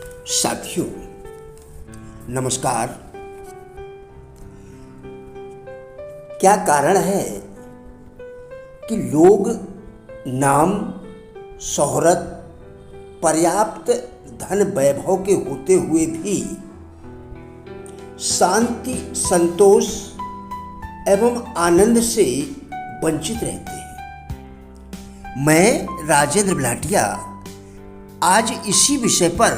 साथियों नमस्कार। क्या कारण है कि लोग नाम, शोहरत, पर्याप्त धन वैभव के होते हुए भी शांति, संतोष एवं आनंद से वंचित रहते हैं? मैं राजेंद्र भाटिया आज इसी विषय पर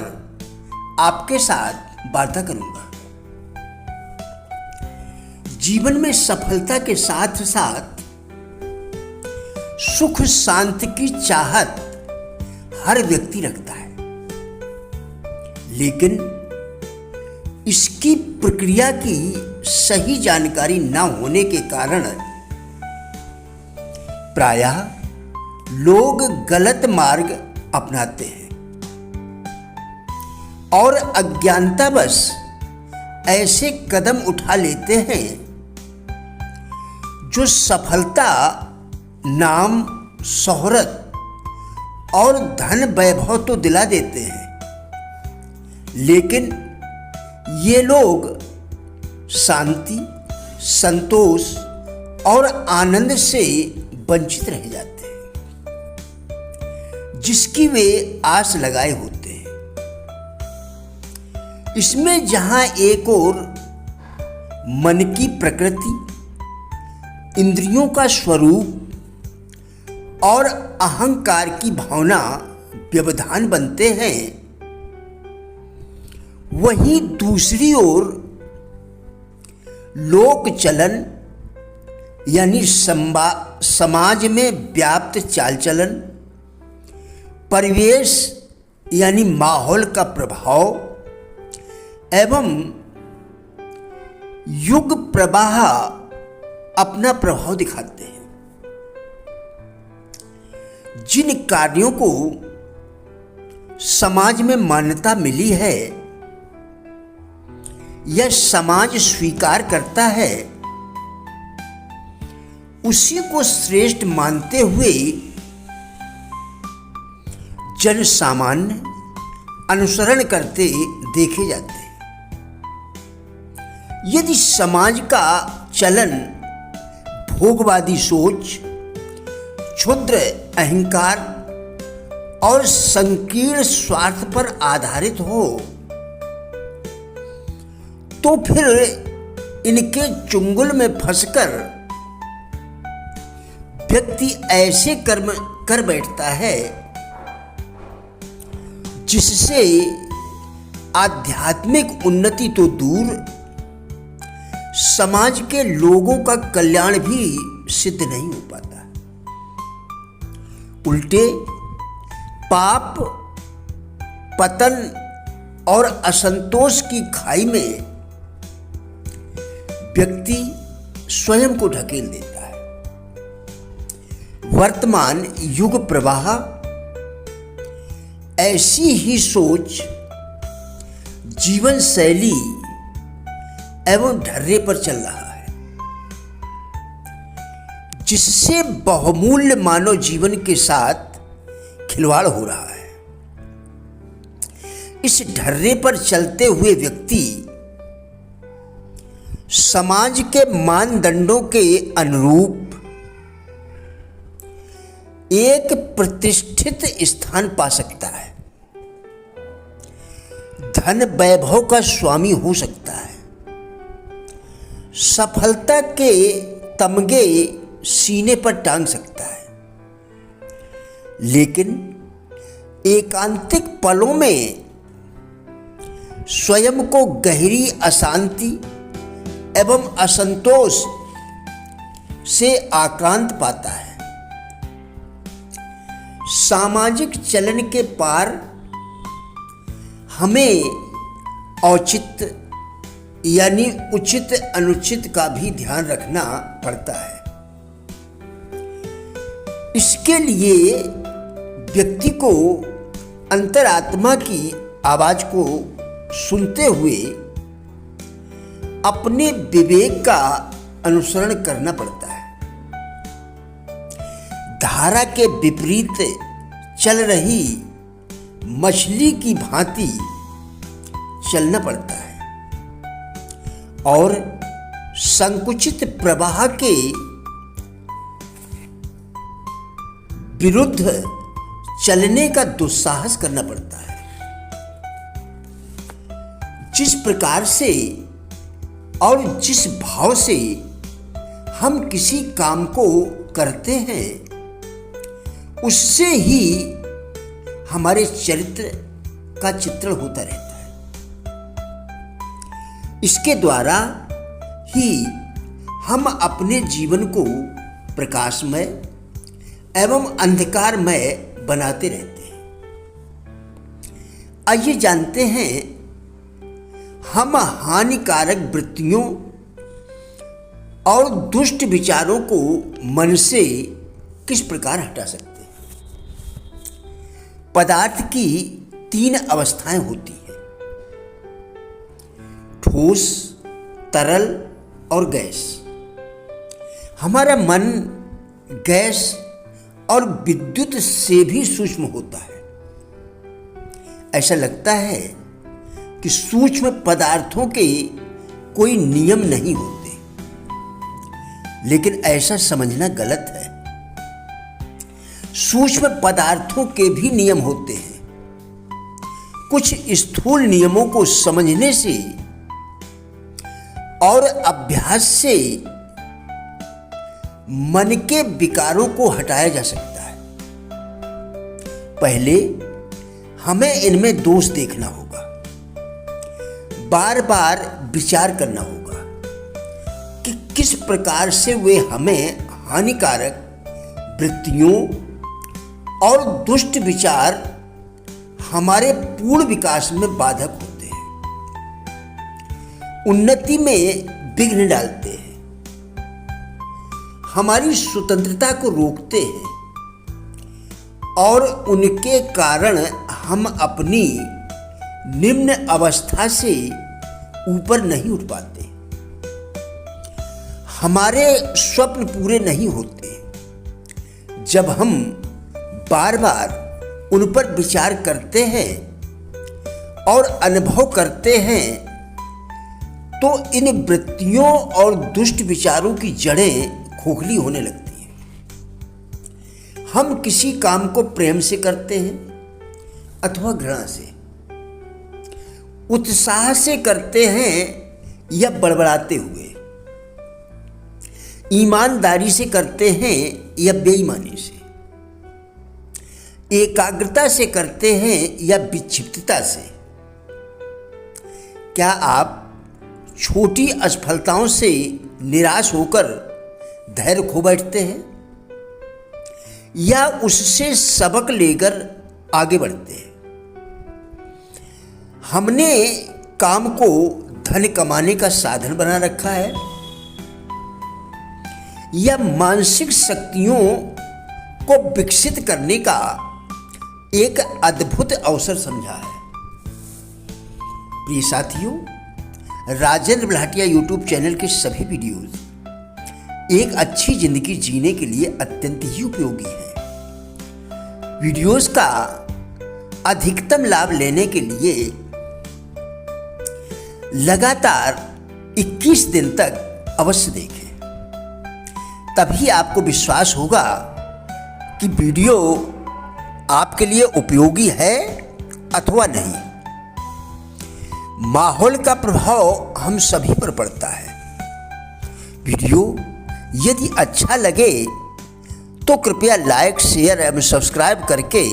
आपके साथ वार्ता करूंगा। जीवन में सफलता के साथ साथ सुख शांति की चाहत हर व्यक्ति रखता है, लेकिन इसकी प्रक्रिया की सही जानकारी न होने के कारण प्रायः लोग गलत मार्ग अपनाते हैं और अज्ञानतावश ऐसे कदम उठा लेते हैं जो सफलता, नाम, शोहरत और धन वैभव तो दिला देते हैं, लेकिन ये लोग शांति, संतोष और आनंद से वंचित रह जाते हैं जिसकी वे आस लगाए होते हैं। इसमें जहां एक ओर मन की प्रकृति, इंद्रियों का स्वरूप और अहंकार की भावना व्यवधान बनते हैं, वहीं दूसरी ओर लोक चलन यानी समाज में व्याप्त चाल चलन, परिवेश यानी माहौल का प्रभाव एवं युग प्रवाह अपना प्रभाव दिखाते हैं। जिन कार्यों को समाज में मान्यता मिली है या समाज स्वीकार करता है, उसी को श्रेष्ठ मानते हुए जन सामान्य अनुसरण करते देखे जाते हैं। यदि समाज का चलन भोगवादी सोच, क्षुद्र अहंकार और संकीर्ण स्वार्थ पर आधारित हो, तो फिर इनके चुंगल में फंसकर व्यक्ति ऐसे कर्म कर बैठता है जिससे आध्यात्मिक उन्नति तो दूर, समाज के लोगों का कल्याण भी सिद्ध नहीं हो पाता। उल्टे पाप, पतन और असंतोष की खाई में व्यक्ति स्वयं को ढकेल देता है। वर्तमान युग प्रवाह ऐसी ही सोच, जीवन शैली एवं ढर्रे पर चल रहा है, जिससे बहुमूल्य मानव जीवन के साथ खिलवाड़ हो रहा है। इस ढर्रे पर चलते हुए व्यक्ति समाज के मानदंडों के अनुरूप एक प्रतिष्ठित स्थान पा सकता है, धन वैभव का स्वामी हो सकता है, सफलता के तमगे सीने पर टांग सकता है, लेकिन एकांतिक पलों में स्वयं को गहरी अशांति एवं असंतोष से आक्रांत पाता है। सामाजिक चलन के पार हमें औचित्य यानी उचित अनुचित का भी ध्यान रखना पड़ता है। इसके लिए व्यक्ति को अंतरात्मा की आवाज को सुनते हुए अपने विवेक का अनुसरण करना पड़ता है। धारा के विपरीत चल रही मछली की भांति चलना पड़ता है और संकुचित प्रवाह के विरुद्ध चलने का दुस्साहस करना पड़ता है। जिस प्रकार से और जिस भाव से हम किसी काम को करते हैं, उससे ही हमारे चरित्र का चित्रण होता रहता है। इसके द्वारा ही हम अपने जीवन को प्रकाशमय एवं अंधकारमय बनाते रहते हैं। आइए जानते हैं हम हानिकारक वृत्तियों और दुष्ट विचारों को मन से किस प्रकार हटा सकते हैं। पदार्थ की 3 अवस्थाएं होती हैं: ठोस, तरल और गैस। हमारा मन गैस और विद्युत से भी सूक्ष्म होता है। ऐसा लगता है कि सूक्ष्म पदार्थों के कोई नियम नहीं होते, लेकिन ऐसा समझना गलत है। सूक्ष्म पदार्थों के भी नियम होते हैं। कुछ स्थूल नियमों को समझने से और अभ्यास से मन के विकारों को हटाया जा सकता है। पहले हमें इनमें दोष देखना होगा, बार बार विचार करना होगा कि किस प्रकार से वे हमें हानिकारक वृत्तियों और दुष्ट विचार हमारे पूर्ण विकास में बाधक होते हैं, उन्नति में विघ्न डालते हैं, हमारी स्वतंत्रता को रोकते हैं और उनके कारण हम अपनी निम्न अवस्था से ऊपर नहीं उठ पाते। हमारे स्वप्न पूरे नहीं होते। जब हम बार बार उन पर विचार करते हैं और अनुभव करते हैं, तो इन वृत्तियों और दुष्ट विचारों की जड़ें खोखली होने लगती हैं। हम किसी काम को प्रेम से करते हैं अथवा घृणा से, उत्साह से करते हैं या बड़बड़ाते हुए, ईमानदारी से करते हैं या बेईमानी से, एकाग्रता से करते हैं या विक्षिप्तता से। क्या आप छोटी असफलताओं से निराश होकर धैर्य खो बैठते हैं या उससे सबक लेकर आगे बढ़ते हैं? हमने काम को धन कमाने का साधन बना रखा है या मानसिक शक्तियों को विकसित करने का एक अद्भुत अवसर समझा है? प्रिय साथियों, राजेंद्र बल्हाटिया यूट्यूब चैनल के सभी वीडियोज एक अच्छी जिंदगी जीने के लिए अत्यंत ही उपयोगी हैं। वीडियोज का अधिकतम लाभ लेने के लिए लगातार 21 दिन तक अवश्य देखें, तभी आपको विश्वास होगा कि वीडियो आपके लिए उपयोगी है अथवा नहीं। माहौल का प्रभाव हम सभी पर पड़ता है। वीडियो यदि अच्छा लगे तो कृपया लाइक, शेयर एवं सब्सक्राइब करके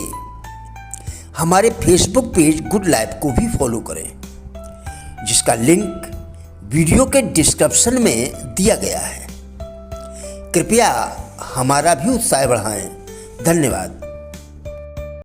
हमारे फेसबुक पेज गुड लाइफ को भी फॉलो करें, जिसका लिंक वीडियो के डिस्क्रिप्शन में दिया गया है। कृपया हमारा भी उत्साह बढ़ाएं। धन्यवाद।